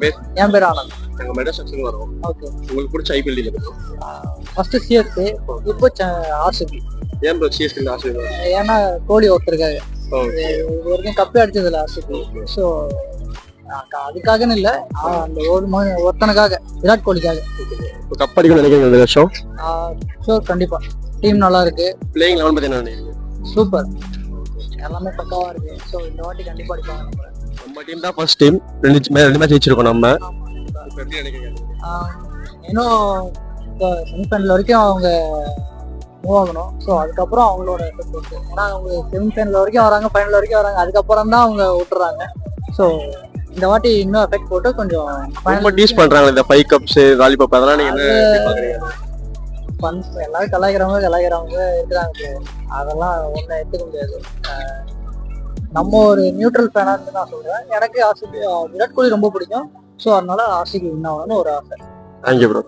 பேர்? என் பேர் ஆனந்த். நாங்க மெட்ராஸ் செக்ஷன் வரோம். ஓகே. உங்களுக்கு பிடிச்ச ஐபிஎல் டீம் எது? ஃபர்ஸ்ட் சிஎஸ்கே, இப்போ ஆர்சிபி. ஏன் ப்ரோ சிஎஸ்கே ஆர்சிபி? ஏன்னா கோலி ஒருத்தருக்காக. ஓகே. இது வரைக்கும் கப்பே அடிச்சதில்ல ஆர்சிபி. ஸோ அதுக்காகன்னு இல்லை, அந்த ஒருத்தனுக்காக, விராட் கோலிக்காக. இப்போ கப் அடிக்கணும்னு நினைக்கிறீங்க இந்த வருஷம்? ஷோர், கண்டிப்பா. டீம் நல்லா இருக்கு. பிளேயிங் லெவன் பத்தி என்ன நினைக்கிறீங்க? சூப்பர், எல்லாமே பக்காவா இருக்கு. ஸோ இந்த வாட்டி கண்டிப்பா அடிப்பாங்க. நம்ம டீம் தான் ஃபர்ஸ்ட் டீம், ரெண்டு மேட்ச் ஜெயிச்சிருக்கோம் நம்ம. இப்போ எப்படி நினைக்கிறீங்க? இன்னும் இப்போ செமிஃபைனல் வரைக்கும் அவங்க மூவ் ஆகணும். ஸோ அதுக்கப்புறம் அவங்களோட எஃபெக்ட் இருக்கு. ஏன்னா அவங்க செமிஃபைனல் வரைக்கும் வராங்க, ஃபைனல் வரைக்கும் வராங்க, அதுக்கப்புறம் தான் அவங்க விட்டுறாங்க. ஸோ இந்த வாட்டி இன்னும் எஃபெக்ட் போட்டு கொஞ்சம் ரொம்ப டீஸ் பண்றாங்க இந்த 5 கப்ஸ் லாலிபாப், அதெல்லாம் நீங்க என்ன பாக்குறீங்க? எல்லாரும் கலாய்க்கிறவங்க இருக்கிறாங்க. அதெல்லாம் ஒன்றும் எடுத்துக்க முடியாது. நம்ம ஒரு நியூட்ரல் ஃபேனா இருந்து நான் சொல்றேன். எனக்கு ஆர்சிபி, விராட் கோலி ரொம்ப பிடிக்கும். ஸோ அதனால ஆர்சிபி வின் ஆகணும்னு ஒரு ஆசை. Thank you bro.